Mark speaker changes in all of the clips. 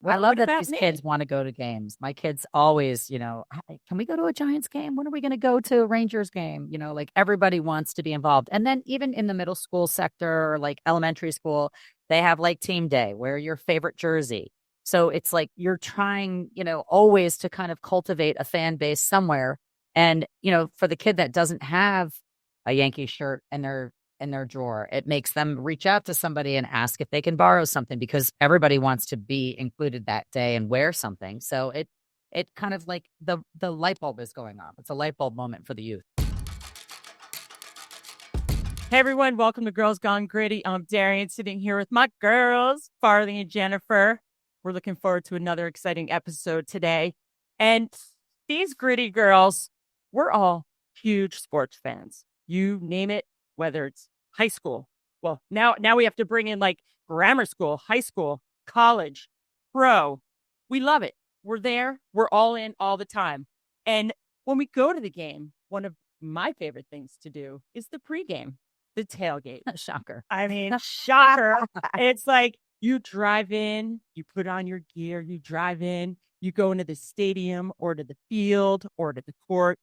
Speaker 1: I love
Speaker 2: What
Speaker 1: that
Speaker 2: about
Speaker 1: these
Speaker 2: me?
Speaker 1: kids want to go to games. My kids always, "Hey, can we go to a Giants game? When are we going to go to a Rangers game?" Like everybody wants to be involved. And then even in the middle school sector or like elementary school, they have like team day, wear your favorite jersey. So it's like you're trying, always to kind of cultivate a fan base somewhere. And, for the kid that doesn't have a Yankee shirt in their drawer, it makes them reach out to somebody and ask if they can borrow something because everybody wants to be included that day and wear something. So it kind of like the light bulb is going off. It's a light bulb moment for the youth.
Speaker 2: Hey everyone, welcome to Girls Gone Gritty. I'm Darian, sitting here with my girls, Farley and Jennifer. We're looking forward to another exciting episode today. And these gritty girls, we're all huge sports fans. You name it, whether it's high school. Well, now we have to bring in like grammar school, high school, college, pro. We love it. We're there. We're all in all the time. And when we go to the game, one of my favorite things to do is the pregame, the tailgate.
Speaker 1: Shocker.
Speaker 2: I mean, shocker. It's like you drive in, you put on your gear, you drive in, you go into the stadium or to the field or to the court,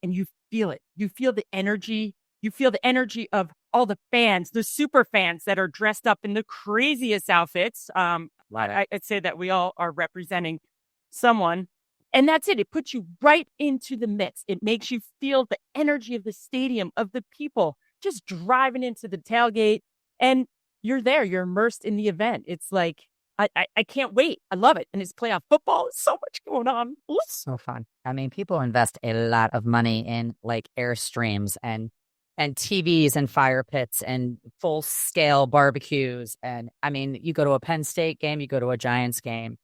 Speaker 2: and you feel it. You feel the energy. You feel the energy of all the fans, the super fans that are dressed up in the craziest outfits. I'd say that we all are representing someone. And that's it. It puts you right into the midst. It makes you feel the energy of the stadium, of the people just driving into the tailgate. And you're there. You're immersed in the event. It's like, I can't wait. I love it. And it's playoff football. There's so much going on.
Speaker 1: So fun. I mean, people invest a lot of money in like Airstreams and TVs and fire pits and full scale barbecues. And I mean, you go to a Penn State game, you go to a Giants game.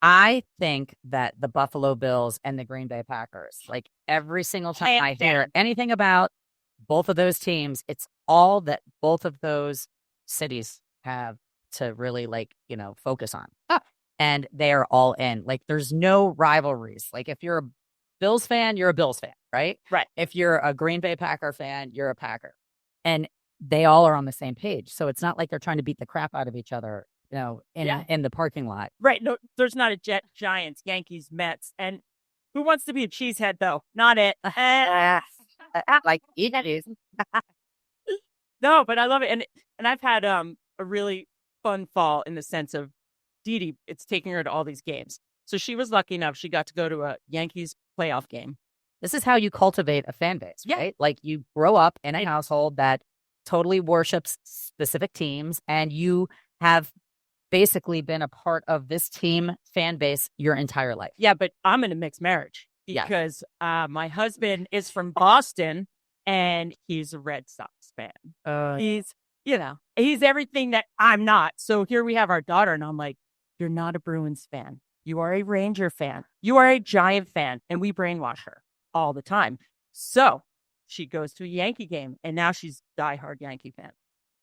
Speaker 1: I think that the Buffalo Bills and the Green Bay Packers, like every single time I hear anything about both of those teams, it's all that both of those cities have to really focus on. And they are all in. Like there's no rivalries. Like if you're a Bills fan, you're a Bills fan, right?
Speaker 2: Right.
Speaker 1: If you're a Green Bay Packer fan, you're a Packer. And they all are on the same page. So it's not like they're trying to beat the crap out of each other, in the parking lot.
Speaker 2: Right. No, there's not a Giants, Yankees, Mets. And who wants to be a cheesehead, though? Not it.
Speaker 1: Like it is.
Speaker 2: No, but I love it. And I've had a really fun fall in the sense of Dee Dee, it's taking her to all these games. So she was lucky enough. She got to go to a Yankees playoff game.
Speaker 1: This is how you cultivate a fan base, right? Like you grow up in a household that totally worships specific teams, and you have basically been a part of this team fan base your entire life.
Speaker 2: Yeah, but I'm in a mixed marriage because my husband is from Boston and he's a Red Sox fan. He's everything that I'm not. So here we have our daughter and I'm like, you're not a Bruins fan. You are a Ranger fan. You are a Giant fan. And we brainwash her all the time. So she goes to a Yankee game and now she's a diehard Yankee fan.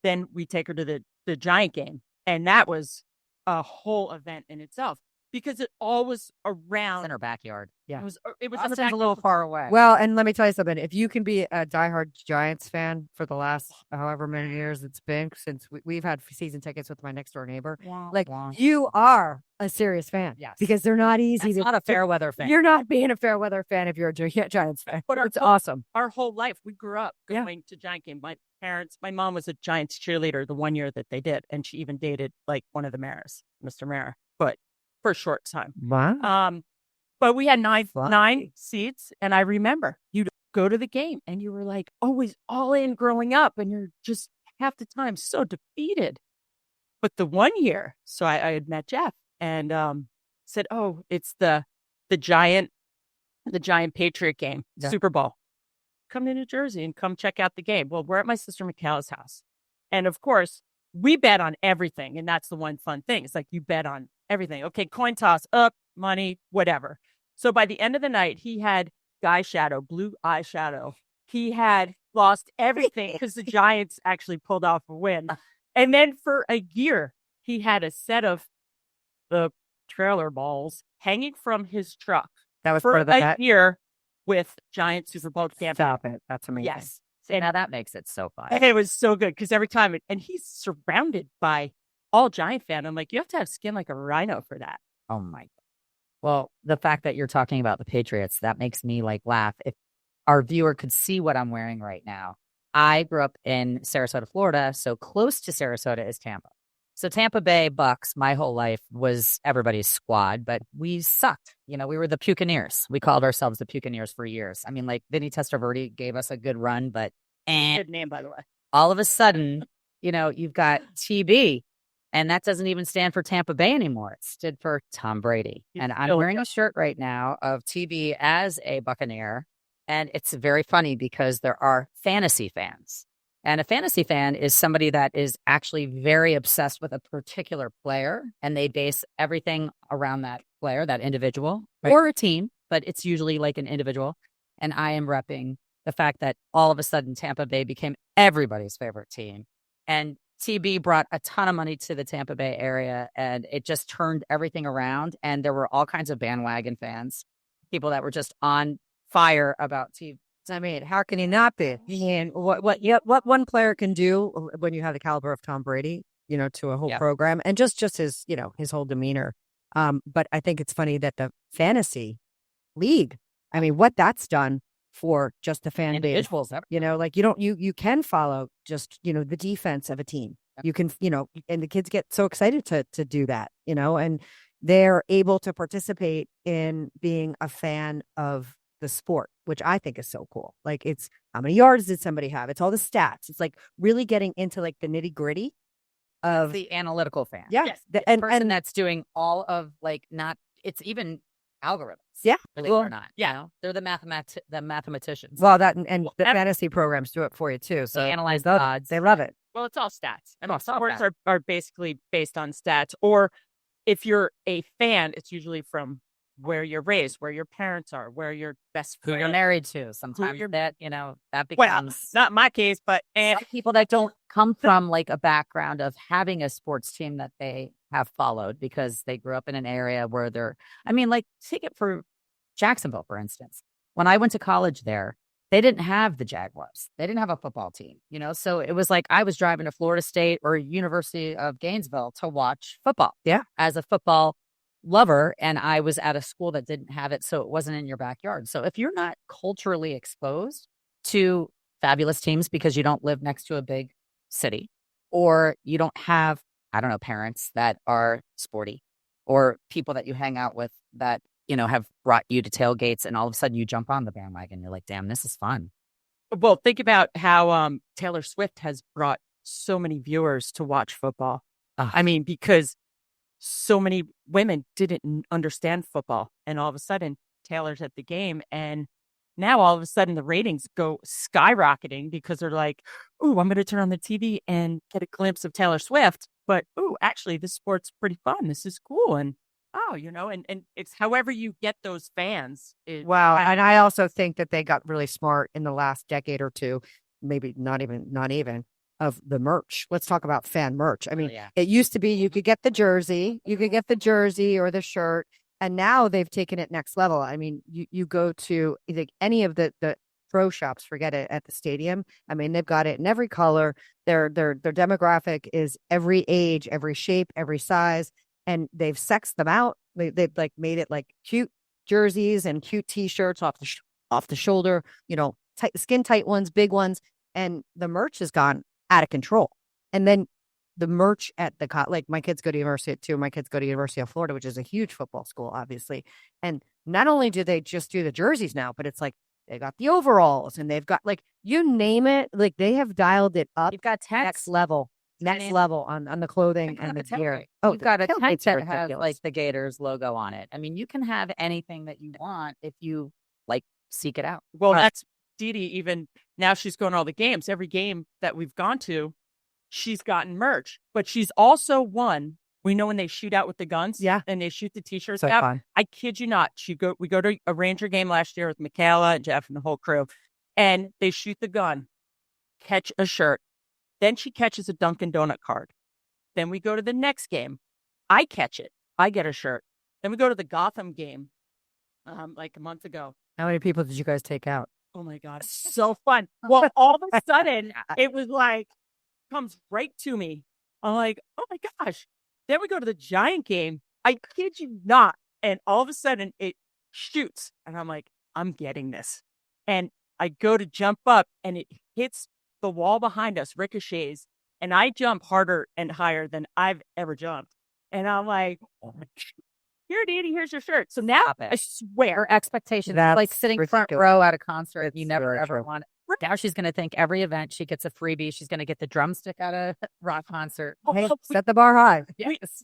Speaker 2: Then we take her to the Giant game. And that was a whole event in itself because it all was around
Speaker 1: in her backyard. Yeah.
Speaker 2: It was
Speaker 1: a little far away.
Speaker 3: Well, and let me tell you something. If you can be a diehard Giants fan for the last however many years it's been since we've had season tickets with my next door neighbor, you are a serious fan.
Speaker 1: Yes.
Speaker 3: Because they're not easy.
Speaker 1: It's not a Fairweather fan.
Speaker 3: You're not being a Fairweather fan if you're a Giants fan. But it's awesome.
Speaker 2: Our whole life, we grew up going to Giant game. My mom was a Giants cheerleader the one year that they did, and she even dated like one of the mayors, Mr. Mayor, but for a short time.
Speaker 3: Wow.
Speaker 2: But we had nine seats, and I remember you'd go to the game, and you were like always all in growing up, and you're just half the time so defeated. But the one year, so I had met Jeff and said, "Oh, it's the Giant Patriot game, Super Bowl. Come to New Jersey and come check out the game." Well, we're at my sister Mikhail's house. And of course, we bet on everything. And that's the one fun thing. It's like you bet on everything. Okay, coin toss, up, money, whatever. So by the end of the night, he had blue eyeshadow. He had lost everything because the Giants actually pulled off a win. And then for a year, he had a set of the trailer balls hanging from his truck.
Speaker 3: That was
Speaker 2: for
Speaker 3: part of the bet?
Speaker 2: year with Giant Super Bowl champion.
Speaker 3: Stop it. That's amazing.
Speaker 2: Yes.
Speaker 1: And now that makes it so fun.
Speaker 2: And it was so good because every time, and he's surrounded by all Giant fan. I'm like, you have to have skin like a rhino for that.
Speaker 1: Oh my. Well, the fact that you're talking about the Patriots, that makes me like laugh. If our viewer could see what I'm wearing right now. I grew up in Sarasota, Florida, so close to Sarasota is Tampa. So Tampa Bay Bucks, my whole life was everybody's squad, but we sucked. You know, we were the Buccaneers. We called ourselves the Buccaneers for years. I mean, like Vinny Testaverde gave us a good run, but
Speaker 2: Good name, by the way.
Speaker 1: all of a sudden, you know, you've got TB, and that doesn't even stand for Tampa Bay anymore. It stood for Tom Brady. And I'm wearing a shirt right now of TB as a Buccaneer. And it's very funny because there are fantasy fans. And a fantasy fan is somebody that is actually very obsessed with a particular player, and they base everything around that player, that individual, or a team, but it's usually like an individual. And I am repping the fact that all of a sudden Tampa Bay became everybody's favorite team. And TB brought a ton of money to the Tampa Bay area, and it just turned everything around. And there were all kinds of bandwagon fans, people that were just on fire about TB.
Speaker 3: I mean, how can you not be? And what one player can do when you have the caliber of Tom Brady, you know, to a whole program, and just his, you know, his whole demeanor. But I think it's funny that the fantasy league, I mean, what that's done for just the fan base, you know, like you can follow just, you know, the defense of a team. You can, you know, and the kids get so excited to do that, you know, and they're able to participate in being a fan of the sport, which I think is so cool. Like, it's how many yards did somebody have? It's all the stats. It's like really getting into like the nitty gritty of
Speaker 1: the analytical fan.
Speaker 3: Yeah.
Speaker 1: Yes. The person that's doing all of like, not, it's even algorithms.
Speaker 3: Yeah.
Speaker 1: Believe it or not. Yeah. You know? They're the mathematicians.
Speaker 3: Well, that and the fantasy programs do it for you too. So
Speaker 1: they analyze the odds.
Speaker 3: They love it.
Speaker 2: Well, it's all stats. I mean, sports are basically based on stats. Or if you're a fan, it's usually from where you're raised, where your parents are, where your best friend,
Speaker 1: who you're married to. Sometimes that, you know, that becomes
Speaker 2: not my case, but
Speaker 1: people that don't come from like a background of having a sports team that they have followed because they grew up in an area where I mean, like, take it for Jacksonville, for instance. When I went to college there, they didn't have the Jaguars. They didn't have a football team, you know? So it was like I was driving to Florida State or University of Gainesville to watch football.
Speaker 3: Yeah.
Speaker 1: As a football lover, and I was at a school that didn't have it, so it wasn't in your backyard. So if you're not culturally exposed to fabulous teams because you don't live next to a big city, or you don't have, I don't know, parents that are sporty, or people that you hang out with that, you know, have brought you to tailgates, and all of a sudden you jump on the bandwagon, you're like, damn, this is fun.
Speaker 2: Well, think about how Taylor Swift has brought so many viewers to watch football. I mean, because so many women didn't understand football, and all of a sudden Taylor's at the game, and now all of a sudden the ratings go skyrocketing because they're like, "Ooh, I'm going to turn on the TV and get a glimpse of Taylor Swift." But ooh, actually, this sport's pretty fun. This is cool, and you know, and it's however you get those fans.
Speaker 3: Wow, and I also think that they got really smart in the last decade or two, maybe not even. Of the merch. Let's talk about fan merch. I mean, It used to be you could get the jersey or the shirt, and now they've taken it next level. I mean, you go to like any of the pro shops, forget it, at the stadium. I mean, they've got it in every color. Their demographic is every age, every shape, every size, and they've sexed them out. They've like made it like cute jerseys and cute T-shirts off the shoulder, you know, skin tight ones, big ones, and the merch has gone out of control. And then the merch at like my kids go to university too. My kids go to University of Florida, which is a huge football school, obviously. And not only do they just do the jerseys now, but it's like they got the overalls, and they've got like, you name it, like they have dialed it up.
Speaker 1: You've got
Speaker 3: next level on the clothing and the gear.
Speaker 1: Oh, you've got a tent that has like the Gators logo on it. I mean, you can have anything that you want if you like seek it out.
Speaker 2: Well, that's Dee Dee. Even now, she's going to all the games. Every game that we've gone to, she's gotten merch. But she's also won. We know when they shoot out with the guns, and they shoot the T-shirts out.
Speaker 3: Fun.
Speaker 2: I kid you not. We go to a Ranger game last year with Michaela and Jeff and the whole crew, and they shoot the gun, catch a shirt. Then she catches a Dunkin' Donut card. Then we go to the next game. I catch it. I get a shirt. Then we go to the Gotham game, like a month ago.
Speaker 3: How many people did you guys take out?
Speaker 2: Oh my God, so fun. Well, all of a sudden, it was like, comes right to me. I'm like, oh my gosh. Then we go to the Giant game. I kid you not. And all of a sudden it shoots. And I'm like, I'm getting this. And I go to jump up and it hits the wall behind us, ricochets. And I jump harder and higher than I've ever jumped. And I'm like, oh my God. Here, Danny, here's your shirt. So now I swear.
Speaker 1: Her expectations,
Speaker 3: That's
Speaker 1: like sitting front
Speaker 3: ridiculous.
Speaker 1: row at a concert,
Speaker 3: It's
Speaker 1: you never
Speaker 3: very
Speaker 1: ever
Speaker 3: true.
Speaker 1: want. Now she's going to think every event she gets a freebie. She's going to get the drumstick at a rock concert.
Speaker 3: Hey, set the bar high.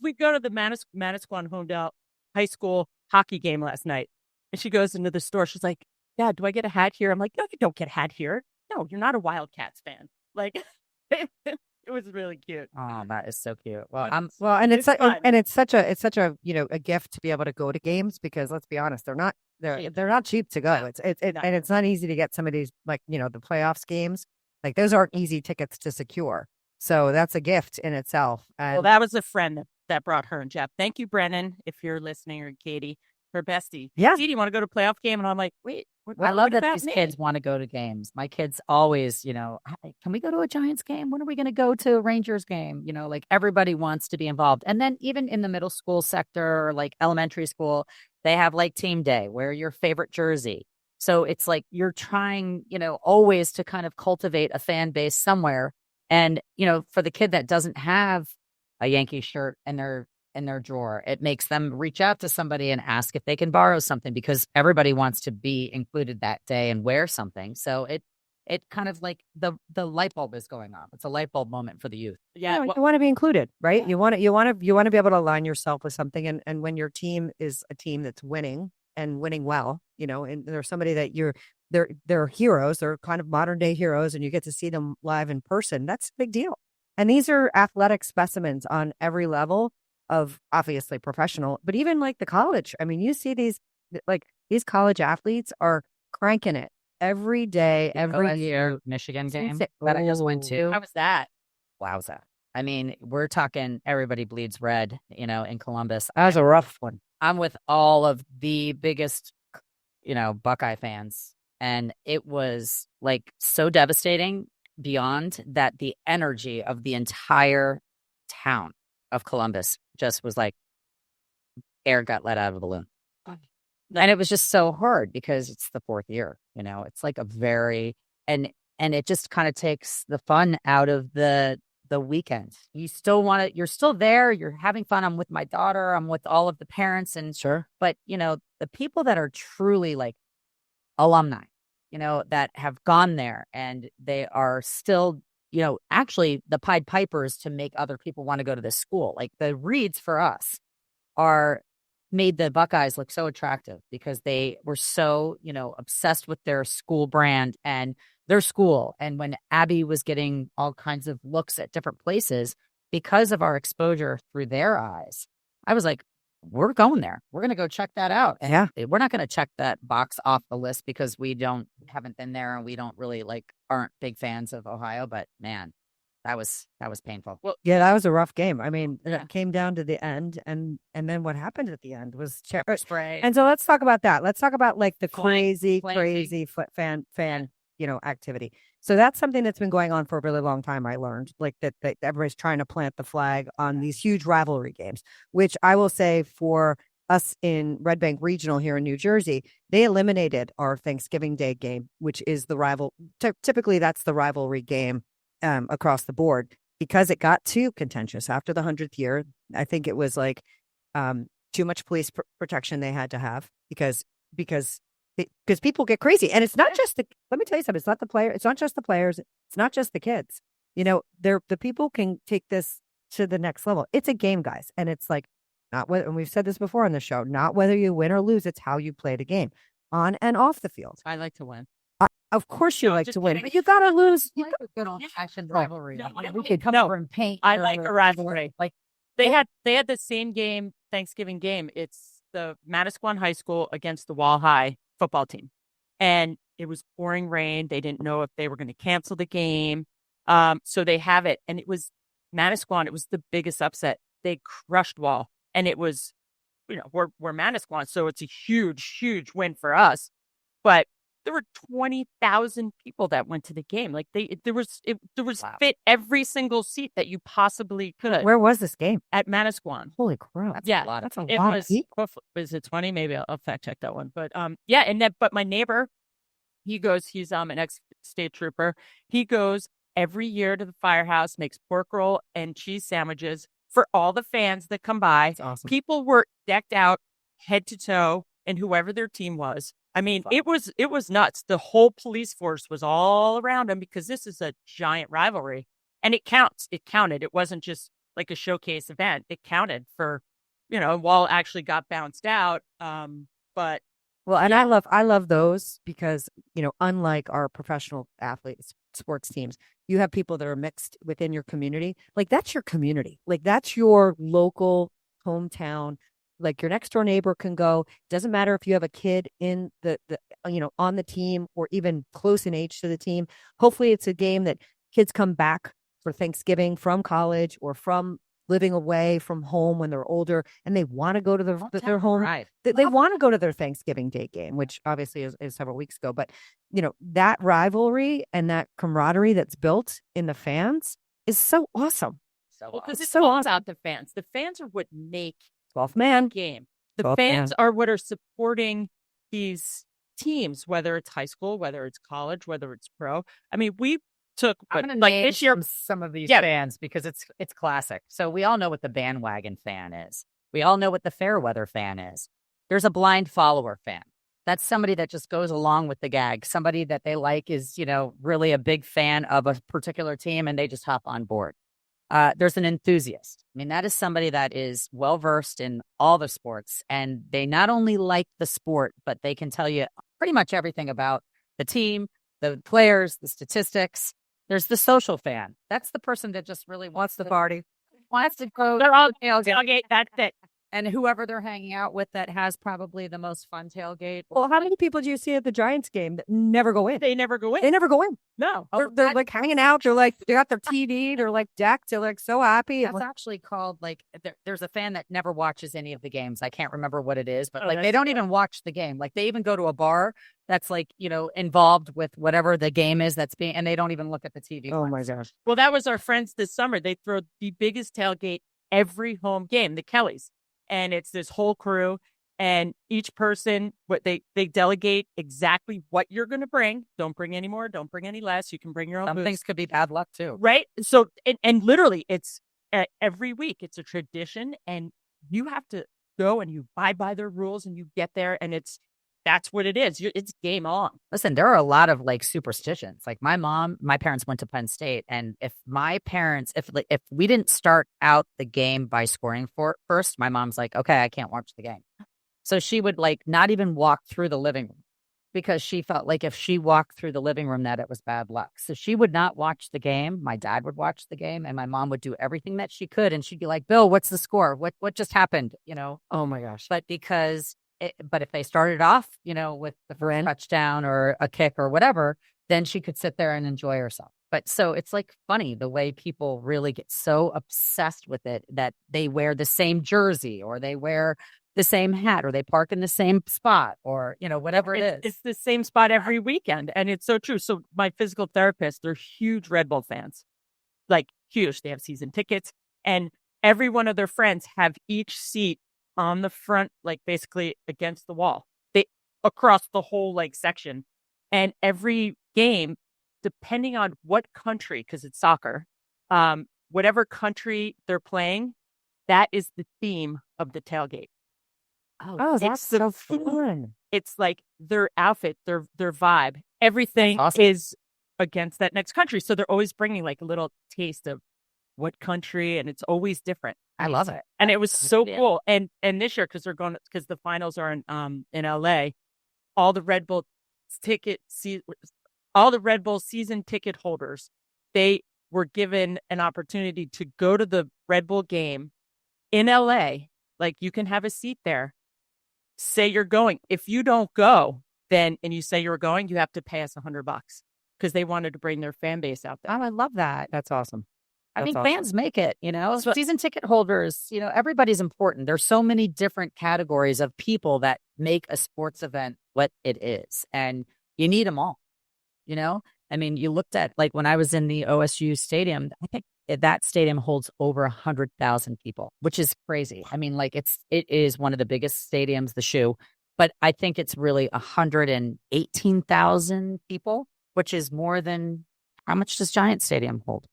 Speaker 2: We go to the Manasquan Homedale High School hockey game last night. And she goes into the store. She's like, Dad, do I get a hat here? I'm like, no, you don't get a hat here. No, you're not a Wildcats fan. Like, it was really cute.
Speaker 1: Oh, that is so cute. Well,
Speaker 3: and it's
Speaker 2: fun.
Speaker 3: and it's such a a gift to be able to go to games, because let's be honest, they're not cheap to go.
Speaker 2: No,
Speaker 3: And it's not easy to get some of these, like, the playoffs games. Like, those aren't easy tickets to secure. So that's a gift in itself. And
Speaker 2: Well, that was a friend that brought her and Jeff. Thank you, Brennan, if you're listening, or Katie, her bestie.
Speaker 3: Yeah.
Speaker 2: Do you want to go to a playoff game? And I'm like, wait.
Speaker 1: I love
Speaker 2: what
Speaker 1: that
Speaker 2: about
Speaker 1: these
Speaker 2: me?
Speaker 1: kids want to go to games. My kids always, can we go to a Giants game? When are we going to go to a Rangers game? Like everybody wants to be involved. And then even in the middle school sector or like elementary school, they have like team day, wear your favorite jersey. So it's like you're trying, always to kind of cultivate a fan base somewhere. And, for the kid that doesn't have a Yankee shirt in their drawer, it makes them reach out to somebody and ask if they can borrow something, because everybody wants to be included that day and wear something. So it kind of like the light bulb is going on. It's a light bulb moment for the youth.
Speaker 2: Yeah.
Speaker 3: you want to be included, right? You want to be able to align yourself with something, and when your team is a team that's winning and winning well, and there's somebody that they're heroes, they're kind of modern day heroes, and you get to see them live in person. That's a big deal. And these are athletic specimens on every level of, obviously, professional, but even like the college. I mean, you see these college athletes are cranking it every day, every year.
Speaker 1: Michigan game that I just went to.
Speaker 2: How was that?
Speaker 1: Wowza. I mean, we're talking everybody bleeds red, in Columbus.
Speaker 3: That was a rough one.
Speaker 1: I'm with all of the biggest, Buckeye fans. And it was like so devastating beyond that. The energy of the entire town of Columbus just was like air got let out of a balloon. And it was just so hard because it's the fourth year, it's like and it just kind of takes the fun out of the weekend. You still you're still there. You're having fun. I'm with my daughter. I'm with all of the parents, and
Speaker 3: sure.
Speaker 1: But, the people that are truly like alumni, that have gone there and they are still, actually the Pied Pipers to make other people want to go to this school. Like the Reeds for us made the Buckeyes look so attractive because they were so, obsessed with their school brand and their school. And when Abby was getting all kinds of looks at different places because of our exposure through their eyes, I was like, we're going there. We're going to go check that out. And
Speaker 3: yeah.
Speaker 1: We're not going to check that box off the list because we haven't been there and we don't really aren't big fans of Ohio. But man, that was painful.
Speaker 3: Well, yeah, that was a rough game. I mean, it came down to the end, and then what happened at the end was
Speaker 1: spray.
Speaker 3: And so let's talk about that. Let's talk about like the
Speaker 1: Flanking.
Speaker 3: crazy fan activity. So that's something that's been going on for a really long time. I learned like that everybody's trying to plant the flag on these huge rivalry games, which I will say for us in Red Bank Regional here in New Jersey, they eliminated our Thanksgiving Day game, which is the rival. Typically, that's the rivalry game across the board, because it got too contentious after the 100th year. I think it was like too much police protection they had to have because people get crazy. And it's not just let me tell you something. It's not the player. It's not just the players. It's not just the kids. The people can take this to the next level. It's a game, guys. And it's like, not whether, and we've said this before on the show, not whether you win or lose. It's how you play the game on and off the field.
Speaker 2: I like to win.
Speaker 3: Of course you like to win,
Speaker 2: kidding.
Speaker 3: but you got to lose.
Speaker 1: Like a good old fashioned rivalry.
Speaker 2: No,
Speaker 1: We could come
Speaker 2: no.
Speaker 1: over and paint.
Speaker 2: I like a rivalry.
Speaker 1: Like
Speaker 2: They had the same game, Thanksgiving game. It's the Manasquan High School against the Wall High football team. And it was pouring rain. They didn't know if they were going to cancel the game. So they have it. And it was Manasquan. It was the biggest upset. They crushed Wall. And it was, we're Manasquan. So it's a huge, huge win for us. But there were 20,000 people that went to the game. Like there was
Speaker 1: Wow.
Speaker 2: fit every single seat that you possibly could.
Speaker 3: Where was this game?
Speaker 2: At Manasquan.
Speaker 3: Holy crap!
Speaker 1: That's
Speaker 2: Yeah,
Speaker 1: a lot.
Speaker 3: That's a
Speaker 2: it
Speaker 3: lot.
Speaker 2: was it 20? Maybe I'll fact check that one. But yeah, but my neighbor, he's an ex-state trooper. He goes every year to the firehouse, makes pork roll and cheese sandwiches for all the fans that come by.
Speaker 3: That's awesome.
Speaker 2: People were decked out head to toe, and whoever their team was. I mean, it was nuts. The whole police force was all around him because this is a giant rivalry, and it counts. It counted. It wasn't just like a showcase event. It counted for, Wall actually got bounced out. But
Speaker 3: well, and I love those because, unlike our professional athletes, sports teams, you have people that are mixed within your community. Like that's your community. Like that's your local hometown. Like your next door neighbor can go. Doesn't matter if you have a kid in the on the team or even close in age to the team. Hopefully it's a game that kids come back for Thanksgiving from college or from living away from home when they're older and they want to go to their home.
Speaker 1: Right.
Speaker 3: They want to go to their Thanksgiving Day game, which obviously is several weeks ago. But, that rivalry and that camaraderie that's built in the fans is so awesome.
Speaker 2: Because it's all about the fans. The fans are what make
Speaker 3: 12th man
Speaker 2: game. The fans are what are supporting these teams, whether it's high school, whether it's college, whether it's pro. I mean, we took
Speaker 1: this year some of these fans because it's classic. So we all know what the Bandwagon fan is. We all know what the Fairweather fan is. There's a blind follower fan. That's somebody that just goes along with the gag. Somebody that they like is, really a big fan of a particular team and they just hop on board. There's an enthusiast. I mean, that is somebody that is well-versed in all the sports, and they not only like the sport, but they can tell you pretty much everything about the team, the players, the statistics. There's the social fan. That's the person that just really wants to party, wants to go.
Speaker 2: They're all tailgate. That's it.
Speaker 1: And whoever they're hanging out with that has probably the most fun tailgate.
Speaker 3: Well, how many people do you see at the Giants game that never go in?
Speaker 2: They never go in.
Speaker 3: They never go in.
Speaker 2: No.
Speaker 3: They're like hanging out. They're like, they got their TV. They're like decked. They're like so happy.
Speaker 1: That's actually called there's a fan that never watches any of the games. I can't remember what it is, but they don't even watch the game. Like they even go to a bar that's involved with whatever the game is and they don't even look at the TV.
Speaker 3: Oh my gosh.
Speaker 2: Well, that was our friends this summer. They throw the biggest tailgate every home game, the Kellys. And it's this whole crew, and each person, they delegate exactly what you're going to bring. Don't bring any more. Don't bring any less. You can bring your own.
Speaker 1: Some things could be bad luck too,
Speaker 2: right? So, and literally, it's every week. It's a tradition, and you have to go and you abide by their rules, and you get there, and that's what it is. It's game on.
Speaker 1: Listen, there are a lot of superstitions. Like my parents went to Penn State, and if we didn't start out the game by scoring first, my mom's like, okay, I can't watch the game. So she would not even walk through the living room because she felt like if she walked through the living room that it was bad luck. So she would not watch the game. My dad would watch the game, and my mom would do everything that she could, and she'd be like, Bill, what's the score? What just happened?
Speaker 3: Oh my gosh.
Speaker 1: But but if they started off, with the first touchdown or a kick or whatever, then she could sit there and enjoy herself. But so it's funny the way people really get so obsessed with it that they wear the same jersey or they wear the same hat or they park in the same spot or, whatever it is.
Speaker 2: It's the same spot every weekend. And it's so true. So my physical therapist, they're huge Red Bull fans, huge. They have season tickets and every one of their friends have each seat on the front, basically against the wall, across the whole section. And every game, depending on what country, because it's soccer, whatever country they're playing, that is the theme of the tailgate.
Speaker 3: Oh, that's so fun.
Speaker 2: It's their outfit, their vibe, everything is against that next country. So they're always bringing a little taste of what country, and it's always different.
Speaker 1: I love it.
Speaker 2: And it was so cool. And this year, because the finals are in LA, all the Red Bull season ticket holders, they were given an opportunity to go to the Red Bull game in LA. You can have a seat there. Say you're going. If you don't go, and you say you're going, you have to pay us $100 because they wanted to bring their fan base out there.
Speaker 1: Oh, I love that.
Speaker 3: That's awesome.
Speaker 1: Fans make it, season ticket holders, everybody's important. There's so many different categories of people that make a sports event what it is. And, You need them all, you know? I mean, you looked at like when I was in the OSU stadium, I think that stadium holds over 100,000 people, which is crazy. I mean, like it is one of the biggest stadiums, the shoe, but I think it's really 118,000 people, which is more than how much does Giant Stadium hold?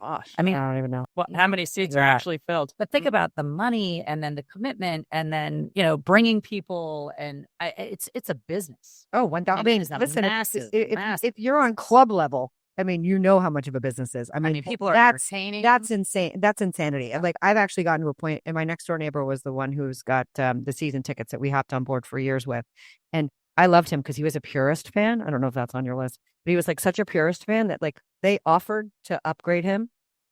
Speaker 2: Gosh,
Speaker 1: I mean,
Speaker 3: I don't even know.
Speaker 2: well, how many seats are actually filled?
Speaker 1: but think about the money and then the commitment and then, bringing people and it's a business.
Speaker 3: Oh, 1,000. I mean,
Speaker 1: It's a
Speaker 3: listen,
Speaker 1: massive,
Speaker 3: if you're on club level, I mean, you know how much of a business is. I mean,
Speaker 1: people are
Speaker 3: that's
Speaker 1: entertaining.
Speaker 3: that's insane. That's insanity. And like, I've actually gotten to a point, and my next door neighbor was the one who's got the season tickets that we hopped on board for years with, and I loved him because he was a purist fan. I don't know if that's on your list, but he was like such a purist fan that like they offered to upgrade him,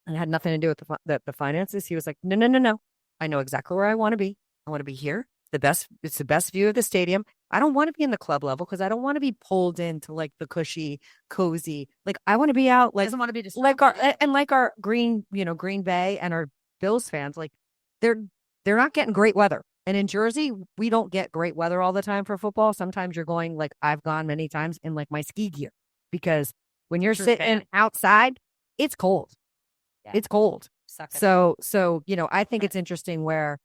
Speaker 3: and it had nothing to do with the finances. He was like, no, no, no, no. I know exactly where I want to be. I want to be here. It's the best view of the stadium. I don't want to be in the club level because I don't want to be pulled into like the cushy, cozy. Like I want to be out like
Speaker 1: Doesn't want to be
Speaker 3: like our Green Bay and our Bills fans. Like they're not getting great weather. And in Jersey, we don't get great weather all the time for football. Sometimes you're going like I've gone many times in like my ski gear because when you're sitting outside, it's cold. Yeah. It's cold. So I think it's interesting where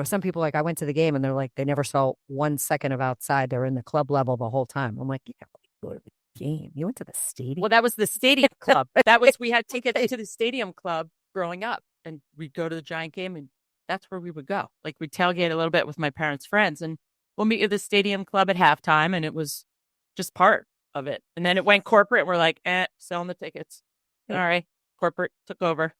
Speaker 3: some people like I went to the game and they're like they never saw 1 second of outside. They're in the club level the whole time. I'm like, yeah, go to the game. You went to the stadium.
Speaker 2: Well, that was the stadium club. We had tickets to the stadium club growing up, and we'd go to the Giant game, and that's where we would go. Like we'd tailgate a little bit with my parents' friends, and we'll meet at the stadium club at halftime, and it was just part of it. And then it went corporate, and we're like, selling the tickets. All right, corporate took over.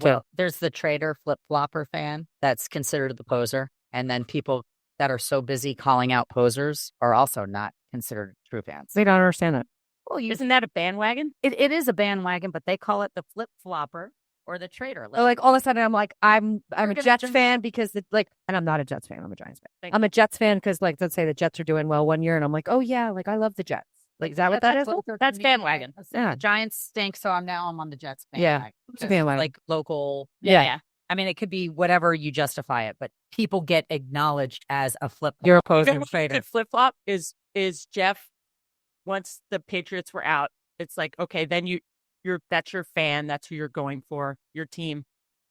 Speaker 1: Well, there's the trader flip-flopper fan that's considered the poser. And then people that are so busy calling out posers are also not considered true fans.
Speaker 3: They don't understand that.
Speaker 1: Well,
Speaker 2: isn't that a bandwagon?
Speaker 1: It is a bandwagon, but they call it the flip-flopper or the trader.
Speaker 3: Like all of a sudden I'm like, I'm a Jets fan because and I'm not a Jets fan. I'm a Giants fan. I'm a Jets fan because like, let's say the Jets are doing well one year and I'm like, oh yeah, like I love the Jets. Like, is that what that is?
Speaker 2: That's bandwagon.
Speaker 1: Yeah. Giants stink, so I'm on the Jets
Speaker 3: Yeah.
Speaker 1: bandwagon.
Speaker 3: It's bandwagon.
Speaker 1: Like local.
Speaker 2: Yeah.
Speaker 1: I mean, it could be whatever you justify it, but people get acknowledged as a flip.
Speaker 3: You're opposing trader.
Speaker 2: Flip flop is Jeff. Once the Patriots were out, it's like okay, then that's your fan. That's who you're going for, your team,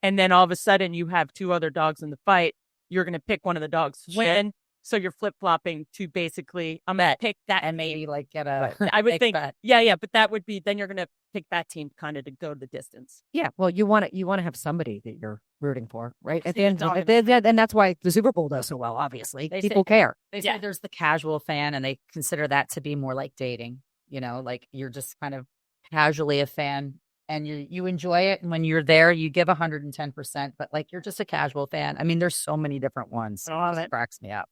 Speaker 2: and then all of a sudden you have two other dogs in the fight. You're going to pick one of the dogs to win. So you're flip-flopping to basically pick that
Speaker 1: and maybe like get a
Speaker 2: I would think bet. Yeah, but that would be then you're going to pick that team kind of to go the distance.
Speaker 3: Yeah, well, you want to have somebody that you're rooting for, right? At the end, and that's why the Super Bowl does so well. Obviously, people care.
Speaker 1: They say there's the casual fan, and they consider that to be more like dating. Like you're just kind of casually a fan, and you enjoy it. And when you're there, you give 110%. But like you're just a casual fan. I mean, there's so many different ones. It cracks me up.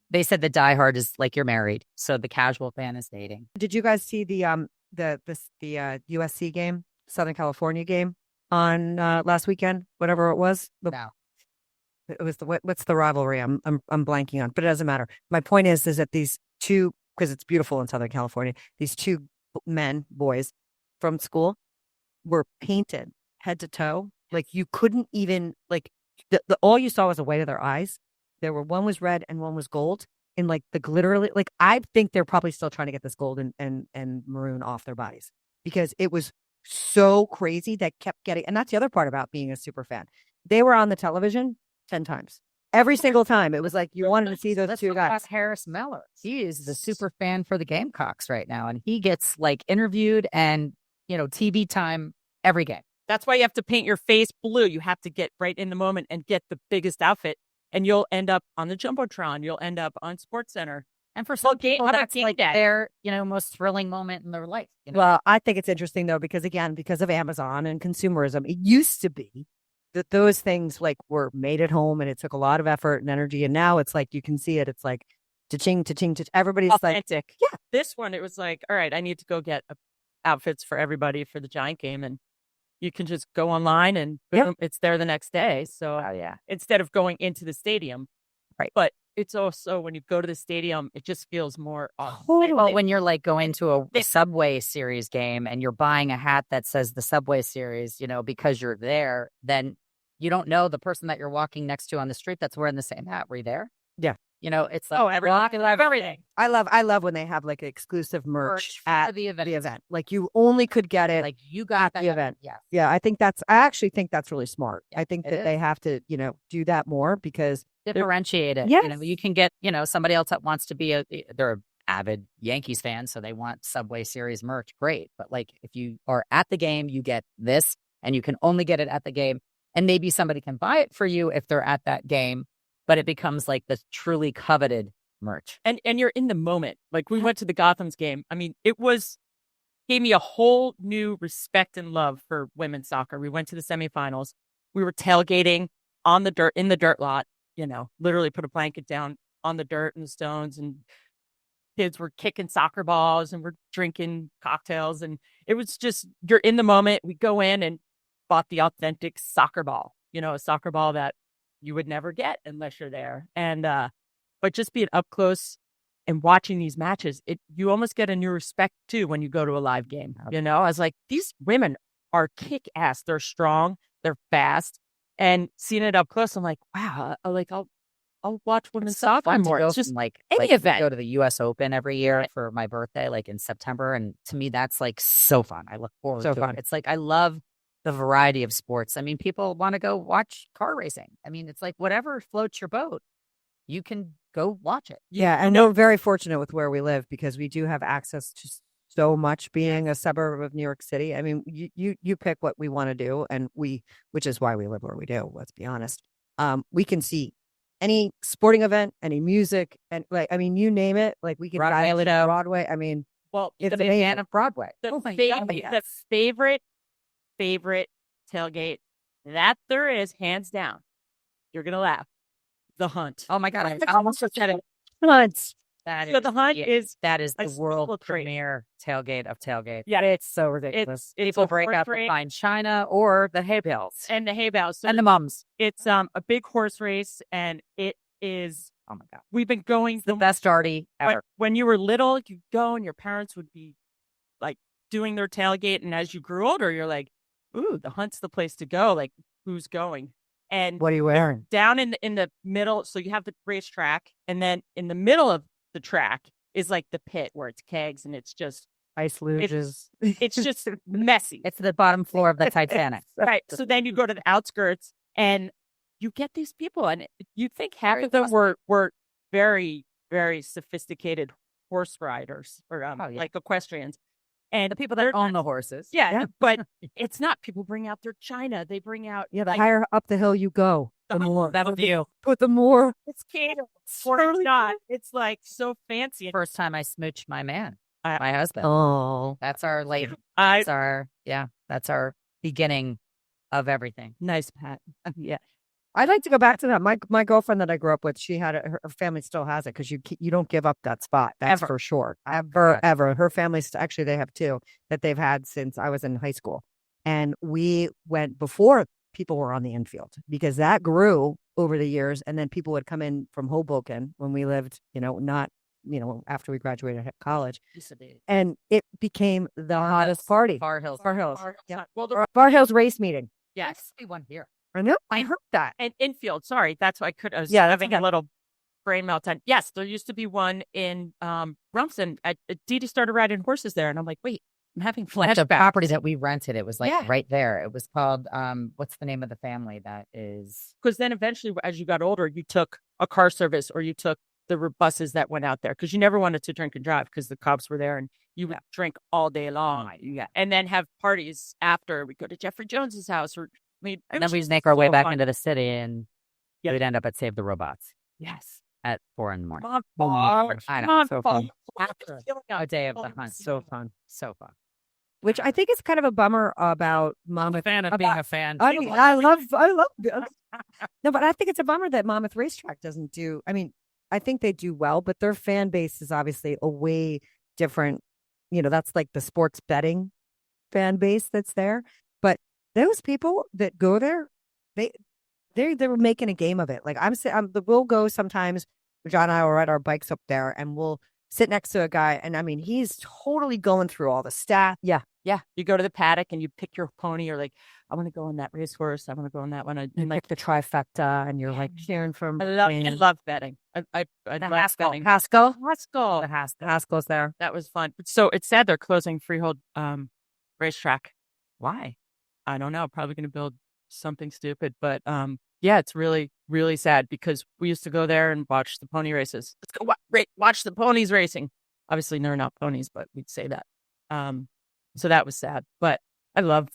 Speaker 1: They said the diehard is like you're married, so the casual fan is dating.
Speaker 3: Did you guys see the USC game, Southern California game on last weekend? Whatever it was.
Speaker 1: No.
Speaker 3: It was what's the rivalry? I'm blanking on, but it doesn't matter. My point is that these two, because it's beautiful in Southern California, these two boys from school were painted head to toe. Like you couldn't even all you saw was the white of their eyes. One was red and one was gold. And like literally, I think they're probably still trying to get this gold and maroon off their bodies because it was so crazy that kept getting. And that's the other part about being a super fan. They were on the television 10 times. Every single time. It was like you wanted to see those two guys.
Speaker 1: Harris Miller. He is the super fan for the Gamecocks right now. And he gets like interviewed and, TV time every game.
Speaker 2: That's why you have to paint your face blue. You have to get right in the moment and get the biggest outfit. And you'll end up on the Jumbotron. You'll end up on SportsCenter.
Speaker 1: And for some people, that's like their, most thrilling moment in their life.
Speaker 3: Well, I think it's interesting, though, because of Amazon and consumerism, it used to be that those things were made at home and it took a lot of effort and energy. And now it's like you can see it. It's like cha-ching, cha-ching, cha-ching. Everybody's
Speaker 2: authentic.
Speaker 3: Yeah.
Speaker 2: This one, it was like, all right, I need to go get outfits for everybody for the Giant game. And you can just go online and boom, it's there the next day. So instead of going into the stadium.
Speaker 3: Right.
Speaker 2: But it's also when you go to the stadium, it just feels more
Speaker 1: well, when you're going to a Subway Series game and you're buying a hat that says the Subway Series, because you're there, then you don't know the person that you're walking next to on the street that's wearing the same hat. Were you there?
Speaker 3: Yeah.
Speaker 1: It's like,
Speaker 2: everything.
Speaker 3: I love when they have like exclusive merch at
Speaker 1: the event.
Speaker 3: Like you only could get it
Speaker 1: Like you got
Speaker 3: the event.
Speaker 1: Yes.
Speaker 3: Yeah, I actually think that's really smart.
Speaker 1: Yeah,
Speaker 3: I think that they have to, do that more because
Speaker 1: differentiate it.
Speaker 3: Yes.
Speaker 1: You can get, somebody else that wants to be they're an avid Yankees fan, so they want Subway Series merch. Great. But like if you are at the game, you get this and you can only get it at the game. And maybe somebody can buy it for you if they're at that game, but it becomes like this truly coveted merch.
Speaker 2: And you're in the moment. Like we went to the Gotham's game. I mean, gave me a whole new respect and love for women's soccer. We went to the semifinals. We were tailgating on the dirt, in the dirt lot, literally put a blanket down on the dirt and the stones, and kids were kicking soccer balls and we're drinking cocktails. And it was just, you're in the moment. We go in and bought the authentic soccer ball, a soccer ball that you would never get unless you're there. And, but just being up close and watching these matches, you almost get a new respect too when you go to a live game. I was like, these women are kick ass. They're strong. They're fast. And seeing it up close, I'm like, wow. I'll watch women's soccer more. It's just
Speaker 1: like
Speaker 2: any event.
Speaker 1: Go to the U.S. Open every year for my birthday, like in September, and to me, that's like so fun. I look forward to it. It's like I love the variety of sports. I mean, people want to go watch car racing. I mean, it's like whatever floats your boat, you can go watch it.
Speaker 3: Yeah, and we're very fortunate with where we live because we do have access to so much being a suburb of New York City. I mean, you pick what we want to do, and which is why we live where we do. Let's be honest. We can see any sporting event, any music, and you name it. Like we can dial it out Broadway. I mean,
Speaker 1: it's a fan of Broadway.
Speaker 2: The favorite tailgate that there is, hands down. You're gonna laugh. The Hunt.
Speaker 1: Oh my God! I almost said it.
Speaker 3: Hunt.
Speaker 2: The Hunt is
Speaker 1: the world premiere tailgate of tailgate.
Speaker 2: Yeah,
Speaker 1: it's so ridiculous. People break out the fine china or the hay bales
Speaker 2: and the hay bales
Speaker 1: and the mums.
Speaker 2: It's a big horse race, and it is.
Speaker 1: Oh my God!
Speaker 2: We've been going
Speaker 1: the best party ever.
Speaker 2: When you were little, you'd go, and your parents would be like doing their tailgate, and as you grew older, you're like, "Ooh, the Hunt's the place to go." Like, who's going? And
Speaker 3: what are you wearing?
Speaker 2: Down in the middle, so you have the racetrack, and then in the middle of the track is like the pit where it's kegs and it's just
Speaker 3: ice luges.
Speaker 2: It's just messy.
Speaker 1: It's the bottom floor of the Titanic.
Speaker 2: Right. So then you go to the outskirts and you get these people, and you think half of them were very, very sophisticated horse riders or like equestrians. And
Speaker 1: the people that own the horses.
Speaker 2: Yeah. But it's not. People bring out their china. They bring out.
Speaker 3: Yeah. The higher up the hill you go, the more.
Speaker 1: That'll do.
Speaker 3: Put the more.
Speaker 2: It's catered. It's not. It's like so fancy.
Speaker 1: First time I smooched my man, my husband.
Speaker 3: Oh.
Speaker 1: That's our that's our beginning of everything.
Speaker 2: Nice, Pat. Yeah.
Speaker 3: I'd like to go back to that. My girlfriend that I grew up with, she had her family still has it because you don't give up that spot. That's for sure. Ever. Her family actually they have two that they've had since I was in high school, and we went before people were on the infield because that grew over the years, and then people would come in from Hoboken when we lived, not after we graduated college, and it became the hottest party.
Speaker 1: Far Hills.
Speaker 3: Yeah. Well, the Far Hills race meeting.
Speaker 2: Yes,
Speaker 1: one here.
Speaker 3: I know. I heard that.
Speaker 2: And infield. Sorry, that's why I was having a little brain meltdown. Yes, there used to be one in Rumson. Didi started riding horses there, and I'm like, wait, I'm having flashbacks.
Speaker 1: The property that we rented, it was like right there. It was called what's the name of the family that is?
Speaker 2: Because then eventually, as you got older, you took a car service or you took the buses that went out there because you never wanted to drink and drive because the cops were there and you would drink all day long.
Speaker 1: Yeah,
Speaker 2: and then have parties after. We go to Jeffrey Jones's house or.
Speaker 1: And then we just make our way back into the city, and we'd end up at Save the Robots.
Speaker 2: Yes,
Speaker 1: at 4 a.m.
Speaker 2: I
Speaker 1: know, so fun. After a day of the hunt, so fun.
Speaker 3: Which I think is kind of a bummer about Monmouth.
Speaker 1: I'm a fan of being a fan.
Speaker 3: I mean, I love. No, but I think it's a bummer that Monmouth Racetrack doesn't do. I mean, I think they do well, but their fan base is obviously a way different. That's like the sports betting fan base that's there, but. Those people that go there, they were making a game of it. Like we'll go sometimes. John and I will ride our bikes up there, and we'll sit next to a guy, and I mean, he's totally going through all the stats.
Speaker 2: Yeah. You go to the paddock and you pick your pony. You're like, I want to go on that racehorse. I want to go on that one.
Speaker 3: And like the trifecta, and you're like cheering from.
Speaker 2: I love betting. I love betting.
Speaker 3: Haskell.
Speaker 2: The
Speaker 3: Haskell's there.
Speaker 2: That was fun. So it's sad they're closing Freehold racetrack.
Speaker 1: Why?
Speaker 2: I don't know. Probably going to build something stupid, but yeah, it's really, really sad because we used to go there and watch the pony races. Let's go watch the ponies racing. Obviously, they're not ponies, but we'd say that. So that was sad. But I love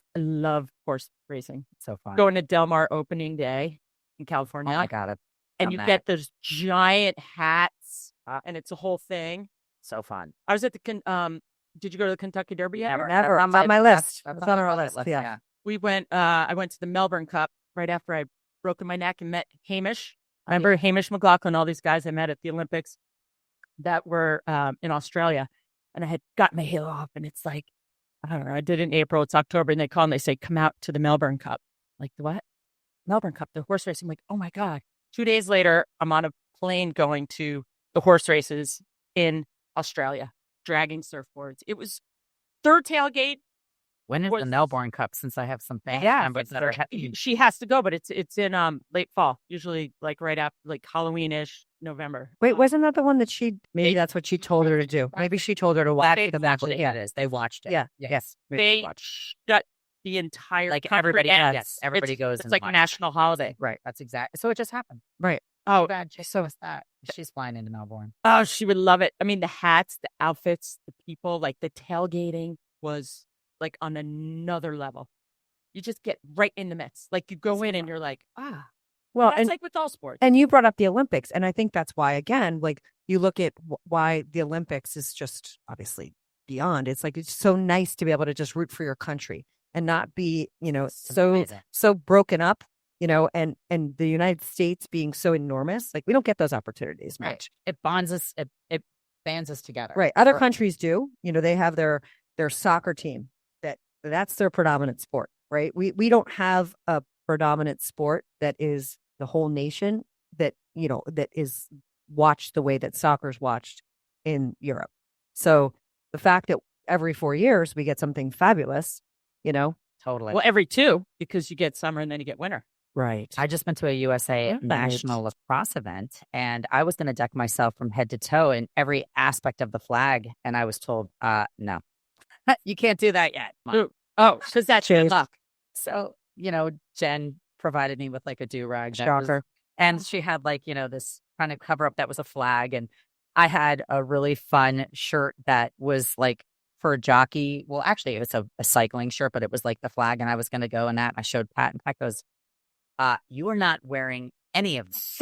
Speaker 2: horse racing.
Speaker 1: It's so fun.
Speaker 2: Going to Del Mar opening day in California.
Speaker 1: Oh, I got it.
Speaker 2: And you get those giant hats, and it's a whole thing.
Speaker 1: So fun.
Speaker 2: I was at the did you go to the Kentucky Derby yet?
Speaker 3: Never. On my list. It's on our list. Yeah.
Speaker 2: We went. I went to the Melbourne Cup right after I broken my neck and met Hamish. I remember Hamish McLaughlin, all these guys I met at the Olympics that were in Australia, and I had got my halo off, and it's like, I don't know. I did it in April. It's October, and they call and they say, "Come out to the Melbourne Cup." Like, the what? Melbourne Cup, the horse racing. I'm like, oh my god. 2 days later, I'm on a plane going to the horse races in Australia, dragging surfboards. It was third tailgate.
Speaker 1: When is the Melbourne Cup? Since I have some family members that are
Speaker 2: she has to go, but it's in late fall, usually like right after like Halloween-ish, November.
Speaker 3: Wait, wasn't that the one that maybe that's what she told her to do? Maybe she told her to watch the match.
Speaker 1: Yeah, it is. They watched it.
Speaker 3: Yeah.
Speaker 1: Yes.
Speaker 2: They shut the entire
Speaker 1: everybody.
Speaker 2: Yes,
Speaker 1: everybody goes.
Speaker 2: It's like a national holiday.
Speaker 1: Right. That's exactly. So it just happened.
Speaker 3: Right.
Speaker 2: Oh,
Speaker 1: bad. So is that. She's flying into Melbourne.
Speaker 2: Oh, she would love it. I mean, the hats, the outfits, the people, like the tailgating was like on another level. You just get right in the midst. Like you go in and you're like, well, and like with all sports.
Speaker 3: And you brought up the Olympics. And I think that's why, again, like you look at why the Olympics is just obviously beyond. It's like, it's so nice to be able to just root for your country and not be, so broken up, and the United States being so enormous. Like we don't get those opportunities much.
Speaker 1: Right. It bonds us. It bands us together.
Speaker 3: Right. Other countries do, they have their soccer team. That's their predominant sport, right? We don't have a predominant sport that is the whole nation that is watched the way that soccer's watched in Europe. So the fact that every 4 years we get something fabulous,
Speaker 1: Totally.
Speaker 2: Well, every 2 because you get summer and then you get winter.
Speaker 3: Right.
Speaker 1: I just went to a USA National Lacrosse event, and I was going to deck myself from head to toe in every aspect of the flag, and I was told, no. You can't do that yet.
Speaker 2: Oh, because that's your luck.
Speaker 1: So, Jen provided me with like a do-rag.
Speaker 3: Shocker.
Speaker 1: And she had like, this kind of cover up that was a flag. And I had a really fun shirt that was like for a jockey. Well, actually, it was a cycling shirt, but it was like the flag. And I was going to go in that. And I showed Pat, and Pat goes, you are not wearing any of this.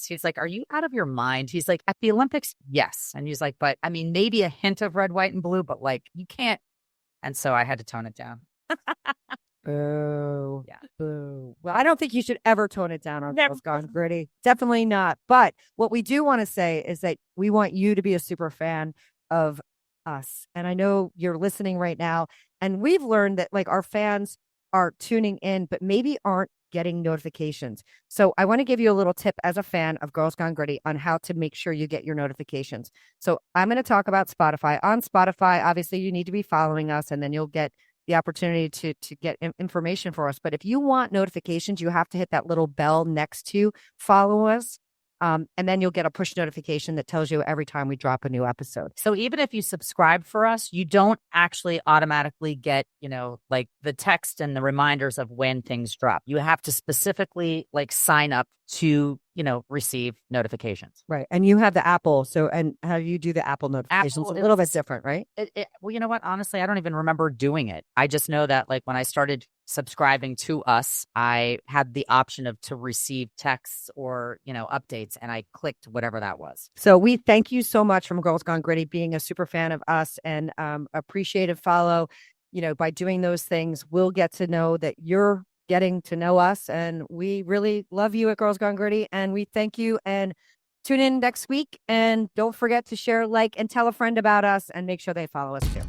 Speaker 1: He's like, are you out of your mind? He's like, at the Olympics, yes. And he's like, but I mean, maybe a hint of red, white, and blue, but like, you can't. And so I had to tone it down.
Speaker 3: Boo. Yeah. Boo. Well, I don't think you should ever tone it down on Girls Gone Gritty. Definitely not. But what we do want to say is that we want you to be a super fan of us. And I know you're listening right now. And we've learned that like our fans are tuning in, but maybe aren't getting notifications. So I want to give you a little tip as a fan of Girls Gone Gritty on how to make sure you get your notifications. So I'm going to talk about Spotify. On Spotify, obviously you need to be following us, and then you'll get the opportunity to get information for us. But if you want notifications, you have to hit that little bell next to follow us. And then you'll get a push notification that tells you every time we drop a new episode.
Speaker 1: So even if you subscribe for us, you don't actually automatically get, like the text and the reminders of when things drop. You have to specifically like sign up to, receive notifications.
Speaker 3: Right. And you have the Apple. So, and how do you do the Apple notifications? Apple, a little bit different, right?
Speaker 1: Well, you know what? Honestly, I don't even remember doing it. I just know that like when I started subscribing to us, I had the option to receive texts or, updates, and I clicked whatever that was.
Speaker 3: So we thank you so much from Girls Gone Gritty being a super fan of us and appreciative follow. By doing those things, we'll get to know that you're getting to know us, and we really love you at Girls Gone Gritty, and we thank you, and tune in next week, and don't forget to share, like, and tell a friend about us, and make sure they follow us too.